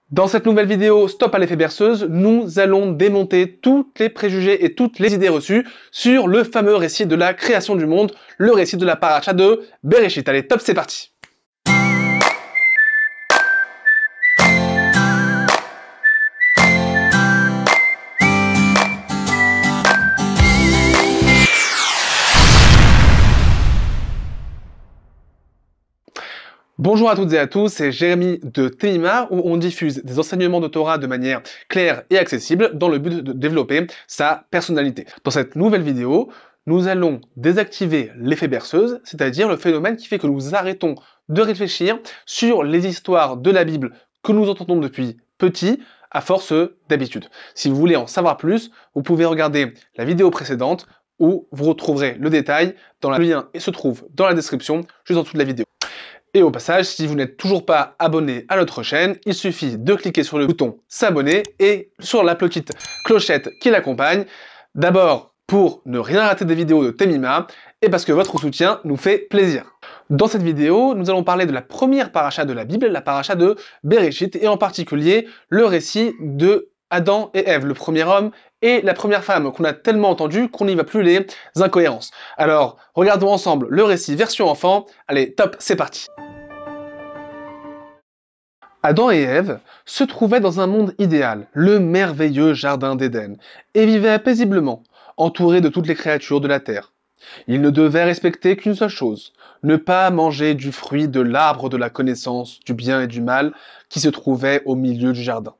Dans cette nouvelle vidéo Stop à l'effet berceuse, nous allons démonter tous les préjugés et toutes les idées reçues sur le fameux récit de la création du monde, le récit de la paracha de Bereshit. Allez, top, c'est parti! Bonjour à toutes et à tous, c'est Jérémy de Temima où on diffuse des enseignements de Torah de manière claire et accessible dans le but de développer sa personnalité. Dans cette nouvelle vidéo, nous allons désactiver l'effet berceuse, c'est-à-dire le phénomène qui fait que nous arrêtons de réfléchir sur les histoires de la Bible que nous entendons depuis petit à force d'habitude. Si vous voulez en savoir plus, vous pouvez regarder la vidéo précédente où vous retrouverez le détail. Le lien se trouve dans la description, juste en dessous de la vidéo. Et au passage, si vous n'êtes toujours pas abonné à notre chaîne, il suffit de cliquer sur le bouton s'abonner et sur la petite clochette qui l'accompagne. D'abord, pour ne rien rater des vidéos de Temima, et parce que votre soutien nous fait plaisir. Dans cette vidéo, nous allons parler de la première paracha de la Bible, la paracha de Bereshit, et en particulier le récit de Adam et Ève, le premier homme et la première femme, qu'on a tellement entendu qu'on n'y va plus les incohérences. Alors, regardons ensemble le récit version enfant. Allez, top, c'est parti. Adam et Ève se trouvaient dans un monde idéal, le merveilleux jardin d'Éden, et vivaient paisiblement, entourés de toutes les créatures de la terre. Ils ne devaient respecter qu'une seule chose, ne pas manger du fruit de l'arbre de la connaissance du bien et du mal qui se trouvait au milieu du jardin.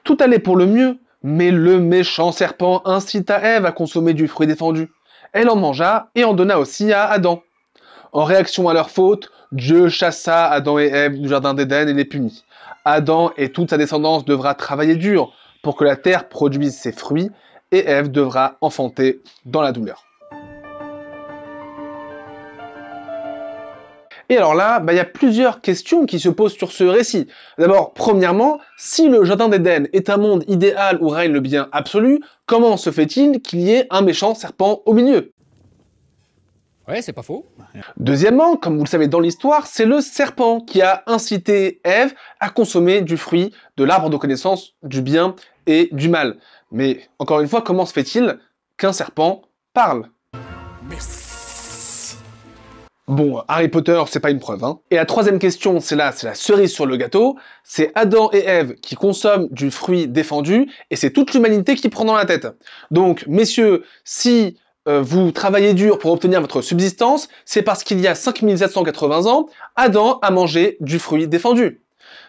Tout allait pour le mieux, mais le méchant serpent incita Ève à consommer du fruit défendu. Elle en mangea et en donna aussi à Adam. En réaction à leur faute, Dieu chassa Adam et Ève du jardin d'Éden et les punit. Adam et toute sa descendance devra travailler dur pour que la terre produise ses fruits, et Ève devra enfanter dans la douleur. Et alors là, il y a plusieurs questions qui se posent sur ce récit. D'abord, premièrement, si le jardin d'Éden est un monde idéal où règne le bien absolu, comment se fait-il qu'il y ait un méchant serpent au milieu? Ouais, c'est pas faux. Deuxièmement, comme vous le savez dans l'histoire, c'est le serpent qui a incité Ève à consommer du fruit de l'arbre de connaissance du bien et du mal. Mais encore une fois, comment se fait-il qu'un serpent parle? Bon, Harry Potter, c'est pas une preuve, hein. Et la troisième question, c'est la cerise sur le gâteau, c'est Adam et Ève qui consomment du fruit défendu, et c'est toute l'humanité qui prend dans la tête. Donc, messieurs, si vous travaillez dur pour obtenir votre subsistance, c'est parce qu'il y a 5780 ans, Adam a mangé du fruit défendu.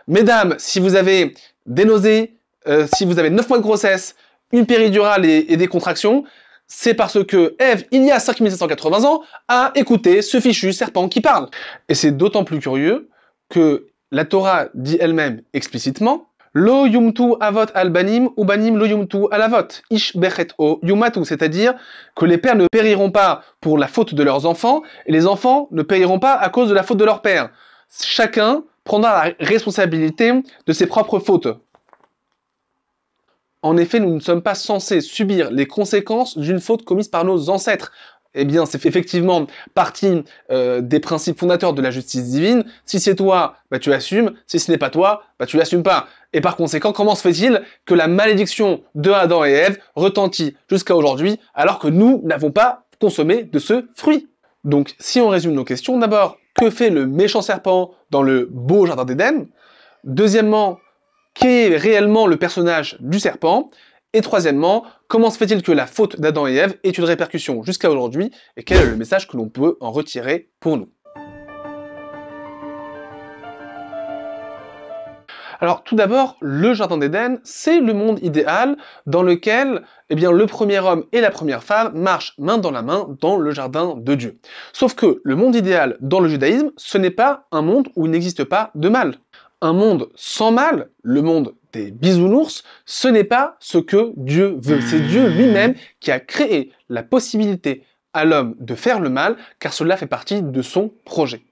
Mesdames, si vous avez des nausées, si vous avez 9 mois de grossesse, une péridurale et des contractions, c'est parce que Ève, il y a 5780 ans, a écouté ce fichu serpent qui parle. Et c'est d'autant plus curieux que la Torah dit elle-même explicitement Lo yumtu avot al banim ou banim lo yumtu al avot, ish bechet o yumatu, c'est-à-dire que les pères ne périront pas pour la faute de leurs enfants, et les enfants ne périront pas à cause de la faute de leur père. Chacun prendra la responsabilité de ses propres fautes. En effet, nous ne sommes pas censés subir les conséquences d'une faute commise par nos ancêtres. Eh bien, c'est effectivement partie des principes fondateurs de la justice divine. Si c'est toi, tu assumes. Si ce n'est pas toi, tu l'assumes pas. Et par conséquent, comment se fait-il que la malédiction de Adam et Ève retentit jusqu'à aujourd'hui, alors que nous n'avons pas consommé de ce fruit? Donc, si on résume nos questions, d'abord, que fait le méchant serpent dans le beau jardin d'Éden? Deuxièmement, qu'est réellement le personnage du serpent? Et troisièmement, comment se fait-il que la faute d'Adam et Ève ait une répercussion jusqu'à aujourd'hui? Et quel est le message que l'on peut en retirer pour nous? Alors tout d'abord, le jardin d'Éden, c'est le monde idéal dans lequel le premier homme et la première femme marchent main dans la main dans le jardin de Dieu. Sauf que le monde idéal dans le judaïsme, ce n'est pas un monde où il n'existe pas de mal. Un monde sans mal, le monde des bisounours, ce n'est pas ce que Dieu veut. C'est Dieu lui-même qui a créé la possibilité à l'homme de faire le mal, car cela fait partie de son projet.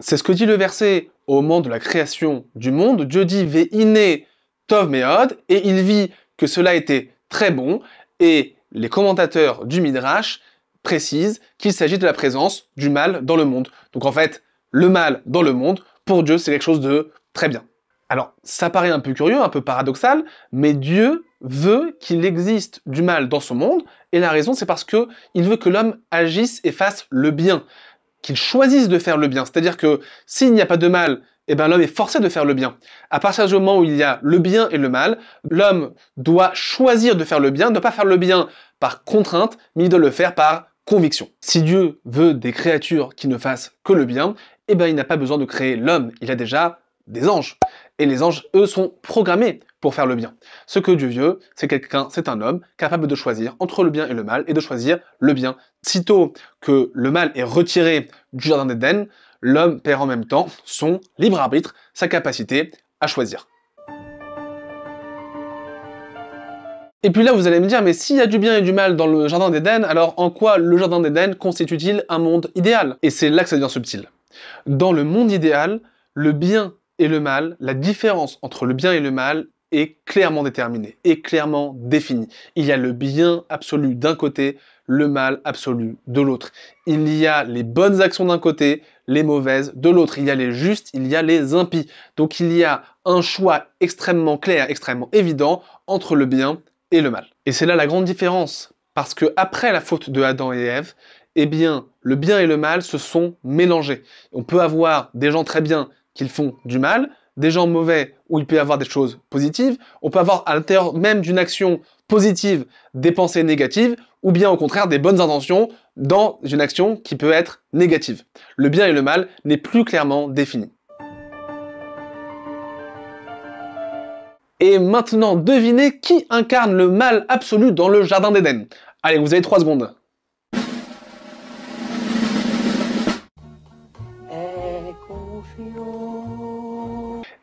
C'est ce que dit le verset au moment de la création du monde. Dieu dit « Ve'ine tov me'od » et il vit que cela était très bon, et les commentateurs du Midrash précisent qu'il s'agit de la présence du mal dans le monde. Donc en fait, le mal dans le monde, pour Dieu, c'est quelque chose de très bien. Alors, ça paraît un peu curieux, un peu paradoxal, mais Dieu veut qu'il existe du mal dans ce monde, et la raison, c'est parce que il veut que l'homme agisse et fasse le bien, qu'il choisisse de faire le bien. C'est-à-dire que s'il n'y a pas de mal, eh ben, l'homme est forcé de faire le bien. À partir du moment où il y a le bien et le mal, l'homme doit choisir de faire le bien, ne pas faire le bien par contrainte, mais il doit le faire par conviction. Si Dieu veut des créatures qui ne fassent que le bien, eh ben, il n'a pas besoin de créer l'homme, il a déjà des anges. Et les anges, eux, sont programmés pour faire le bien. Ce que Dieu veut, c'est un homme capable de choisir entre le bien et le mal, et de choisir le bien. Sitôt que le mal est retiré du jardin d'Éden, l'homme perd en même temps son libre arbitre, sa capacité à choisir. Et puis là, vous allez me dire, mais s'il y a du bien et du mal dans le jardin d'Éden, alors en quoi le jardin d'Éden constitue-t-il un monde idéal? Et c'est là que ça devient subtil. Dans le monde idéal, le bien et le mal, la différence entre le bien et le mal est clairement déterminée, est clairement définie. Il y a le bien absolu d'un côté, le mal absolu de l'autre. Il y a les bonnes actions d'un côté, les mauvaises de l'autre. Il y a les justes, il y a les impies. Donc il y a un choix extrêmement clair, extrêmement évident entre le bien et le mal. Et c'est là la grande différence, parce que après la faute de Adam et Ève, eh bien, le bien et le mal se sont mélangés. On peut avoir des gens très bien qui font du mal, des gens mauvais où il peut y avoir des choses positives, on peut avoir à l'intérieur même d'une action positive des pensées négatives, ou bien au contraire des bonnes intentions dans une action qui peut être négative. Le bien et le mal n'est plus clairement défini. Et maintenant, devinez qui incarne le mal absolu dans le jardin d'Éden. Allez, vous avez 3 secondes.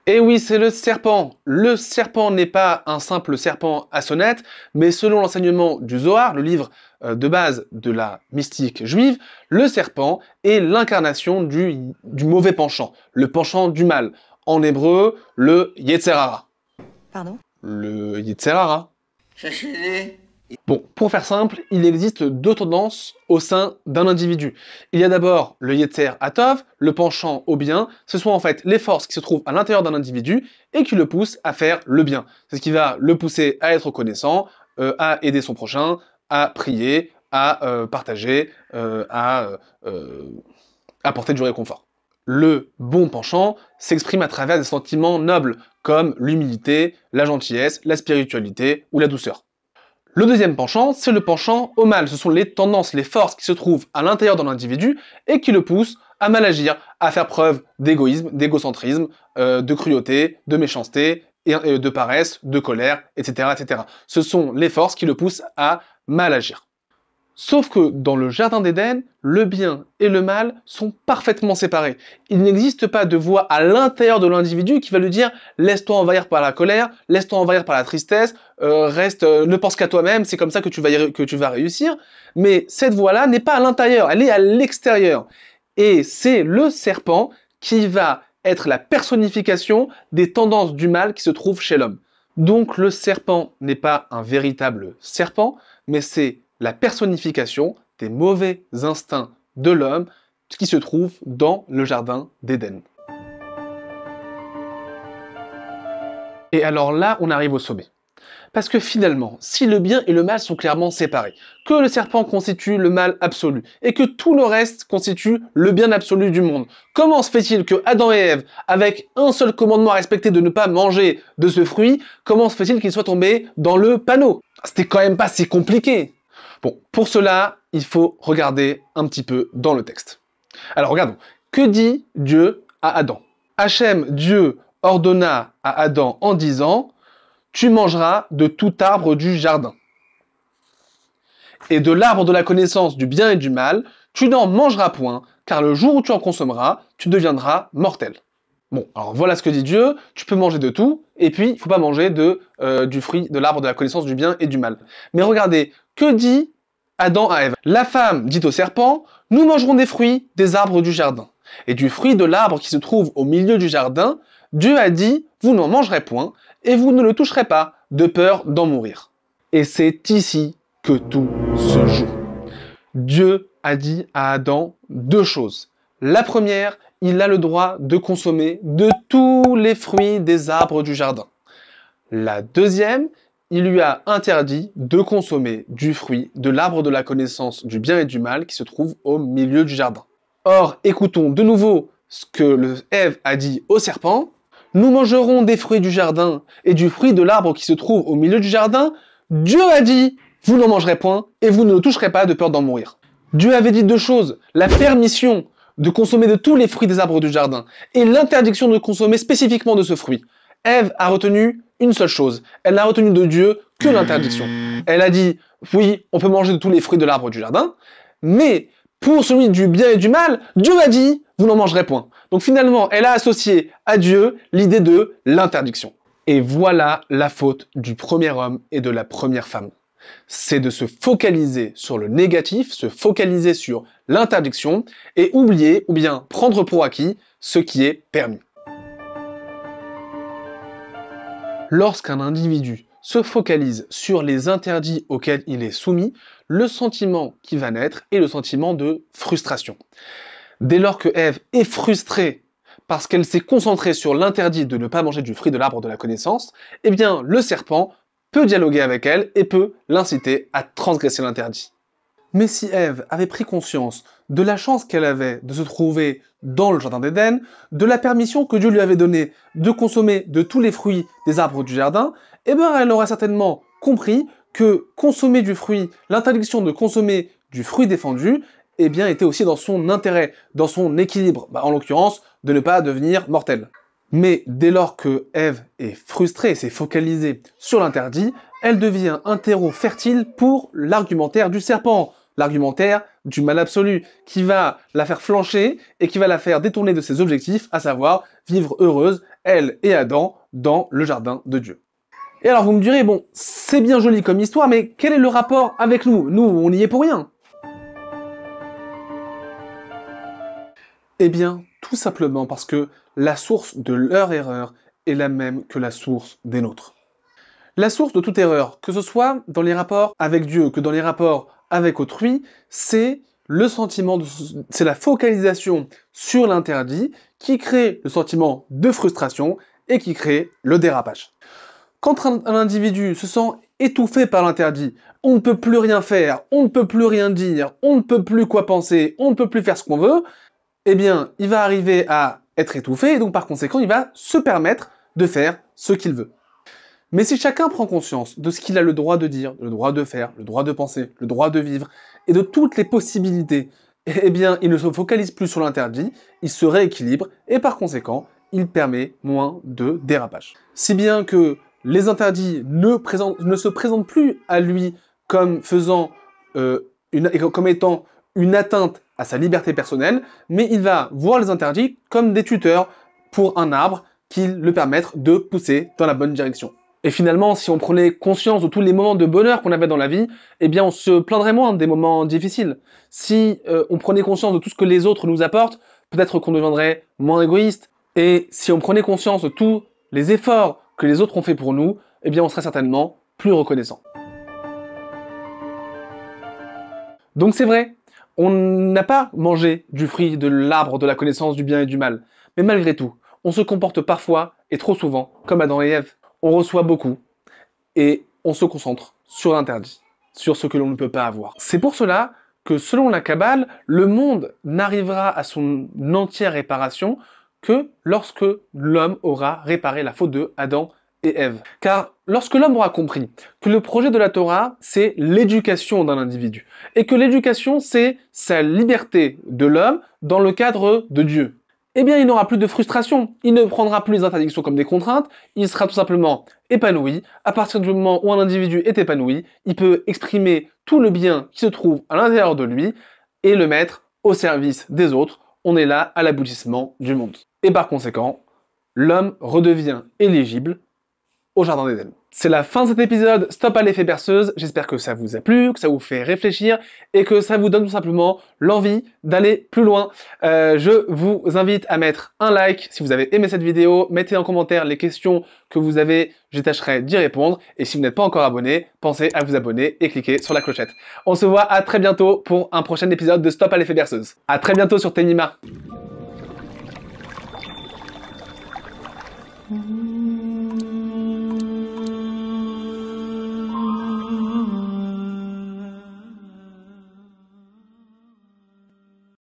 Et oui, c'est le serpent. Le serpent n'est pas un simple serpent à sonnette, mais selon l'enseignement du Zohar, le livre de base de la mystique juive, le serpent est l'incarnation du mauvais penchant, le penchant du mal. En hébreu, le Yetzer Hara. Pardon? Le Yetzer Hara. Bon, pour faire simple, il existe 2 tendances au sein d'un individu. Il y a d'abord le Yetzer Hatov, le penchant au bien. Ce sont en fait les forces qui se trouvent à l'intérieur d'un individu et qui le poussent à faire le bien. C'est ce qui va le pousser à être reconnaissant, à aider son prochain, à prier, à partager, à apporter du réconfort. Le bon penchant s'exprime à travers des sentiments nobles, comme l'humilité, la gentillesse, la spiritualité ou la douceur. Le deuxième penchant, c'est le penchant au mal. Ce sont les tendances, les forces qui se trouvent à l'intérieur de l'individu et qui le poussent à mal agir, à faire preuve d'égoïsme, d'égocentrisme, de cruauté, de méchanceté, de paresse, de colère, etc., etc. Ce sont les forces qui le poussent à mal agir. Sauf que dans le jardin d'Éden, le bien et le mal sont parfaitement séparés. Il n'existe pas de voix à l'intérieur de l'individu qui va lui dire « laisse-toi envahir par la colère, laisse-toi envahir par la tristesse, ne pense qu'à toi-même, c'est comme ça que tu vas réussir ». Mais cette voix-là n'est pas à l'intérieur, elle est à l'extérieur. Et c'est le serpent qui va être la personnification des tendances du mal qui se trouvent chez l'homme. Donc le serpent n'est pas un véritable serpent, mais c'est la personnification des mauvais instincts de l'homme qui se trouve dans le jardin d'Éden. Et alors là, on arrive au sommet. Parce que finalement, si le bien et le mal sont clairement séparés, que le serpent constitue le mal absolu, et que tout le reste constitue le bien absolu du monde, comment se fait-il que Adam et Ève, avec un seul commandement à respecter de ne pas manger de ce fruit, comment se fait-il qu'ils soient tombés dans le panneau? C'était quand même pas si compliqué. Bon, pour cela, il faut regarder un petit peu dans le texte. Alors regardons, que dit Dieu à Adam? Hachem, Dieu, ordonna à Adam en disant « Tu mangeras de tout arbre du jardin. Et de l'arbre de la connaissance du bien et du mal, tu n'en mangeras point, car le jour où tu en consommeras, tu deviendras mortel. » Bon, alors voilà ce que dit Dieu, tu peux manger de tout, et puis il ne faut pas manger du fruit de l'arbre de la connaissance du bien et du mal. Mais regardez, que dit Adam à Ève? La femme dit au serpent, nous mangerons des fruits des arbres du jardin. Et du fruit de l'arbre qui se trouve au milieu du jardin, Dieu a dit, vous n'en mangerez point, et vous ne le toucherez pas, de peur d'en mourir. Et c'est ici que tout se joue. Dieu a dit à Adam 2 choses. La première, il a le droit de consommer de tous les fruits des arbres du jardin. La deuxième, il lui a interdit de consommer du fruit de l'arbre de la connaissance du bien et du mal qui se trouve au milieu du jardin. Or, écoutons de nouveau ce que Ève a dit au serpent. Nous mangerons des fruits du jardin et du fruit de l'arbre qui se trouve au milieu du jardin. Dieu a dit, vous n'en mangerez point et vous ne le toucherez pas de peur d'en mourir. Dieu avait dit deux choses, la permission de consommer de tous les fruits des arbres du jardin et l'interdiction de consommer spécifiquement de ce fruit. Ève a retenu une seule chose, elle n'a retenu de Dieu que l'interdiction. Elle a dit, oui, on peut manger de tous les fruits de l'arbre du jardin, mais pour celui du bien et du mal, Dieu a dit, vous n'en mangerez point. Donc finalement, elle a associé à Dieu l'idée de l'interdiction. Et voilà la faute du premier homme et de la première femme. C'est de se focaliser sur le négatif, se focaliser sur l'interdiction et oublier ou bien prendre pour acquis ce qui est permis. Lorsqu'un individu se focalise sur les interdits auxquels il est soumis, le sentiment qui va naître est le sentiment de frustration. Dès lors que Ève est frustrée parce qu'elle s'est concentrée sur l'interdit de ne pas manger du fruit de l'arbre de la connaissance, eh bien le serpent peut dialoguer avec elle et peut l'inciter à transgresser l'interdit. Mais si Ève avait pris conscience de la chance qu'elle avait de se trouver dans le jardin d'Éden, de la permission que Dieu lui avait donnée de consommer de tous les fruits des arbres du jardin, eh bien elle aurait certainement compris que consommer du fruit, l'interdiction de consommer du fruit défendu, eh bien était aussi dans son intérêt, dans son équilibre, en l'occurrence de ne pas devenir mortelle. Mais dès lors que Ève est frustrée et s'est focalisée sur l'interdit, elle devient un terreau fertile pour l'argumentaire du serpent, l'argumentaire du mal absolu, qui va la faire flancher et qui va la faire détourner de ses objectifs, à savoir vivre heureuse, elle et Adam, dans le jardin de Dieu. Et alors vous me direz, bon, c'est bien joli comme histoire, mais quel est le rapport avec nous? Nous, on n'y est pour rien. Eh bien, tout simplement parce que la source de leur erreur est la même que la source des nôtres. La source de toute erreur, que ce soit dans les rapports avec Dieu, que dans les rapports avec autrui, c'est le sentiment, c'est la focalisation sur l'interdit qui crée le sentiment de frustration et qui crée le dérapage. Quand un individu se sent étouffé par l'interdit, on ne peut plus rien faire, on ne peut plus rien dire, on ne peut plus quoi penser, on ne peut plus faire ce qu'on veut, eh bien, il va arriver à être étouffé et donc par conséquent, il va se permettre de faire ce qu'il veut. Mais si chacun prend conscience de ce qu'il a le droit de dire, le droit de faire, le droit de penser, le droit de vivre, et de toutes les possibilités, eh bien, il ne se focalise plus sur l'interdit, il se rééquilibre, et par conséquent, il permet moins de dérapage. Si bien que les interdits ne se présentent plus à lui comme comme étant une atteinte à sa liberté personnelle, mais il va voir les interdits comme des tuteurs pour un arbre qui le permettent de pousser dans la bonne direction. Et finalement, si on prenait conscience de tous les moments de bonheur qu'on avait dans la vie, eh bien on se plaindrait moins des moments difficiles. Si on prenait conscience de tout ce que les autres nous apportent, peut-être qu'on deviendrait moins égoïste. Et si on prenait conscience de tous les efforts que les autres ont fait pour nous, eh bien on serait certainement plus reconnaissant. Donc c'est vrai, on n'a pas mangé du fruit de l'arbre de la connaissance du bien et du mal. Mais malgré tout, on se comporte parfois, et trop souvent, comme Adam et Ève. On reçoit beaucoup, et on se concentre sur l'interdit, sur ce que l'on ne peut pas avoir. C'est pour cela que, selon la Kabbale, le monde n'arrivera à son entière réparation que lorsque l'homme aura réparé la faute de Adam et Ève. Car lorsque l'homme aura compris que le projet de la Torah, c'est l'éducation d'un individu, et que l'éducation, c'est sa liberté de l'homme dans le cadre de Dieu, eh bien il n'aura plus de frustration, il ne prendra plus les interdictions comme des contraintes, il sera tout simplement épanoui. À partir du moment où un individu est épanoui, il peut exprimer tout le bien qui se trouve à l'intérieur de lui et le mettre au service des autres. On est là à l'aboutissement du monde. Et par conséquent, l'homme redevient éligible au jardin d'Éden. C'est la fin de cet épisode, stop à l'effet berceuse, j'espère que ça vous a plu, que ça vous fait réfléchir et que ça vous donne tout simplement l'envie d'aller plus loin. Je vous invite à mettre un like si vous avez aimé cette vidéo, mettez en commentaire les questions que vous avez, je tâcherai d'y répondre, et si vous n'êtes pas encore abonné, pensez à vous abonner et cliquez sur la clochette. On se voit à très bientôt pour un prochain épisode de Stop à l'effet berceuse. À très bientôt sur Temima.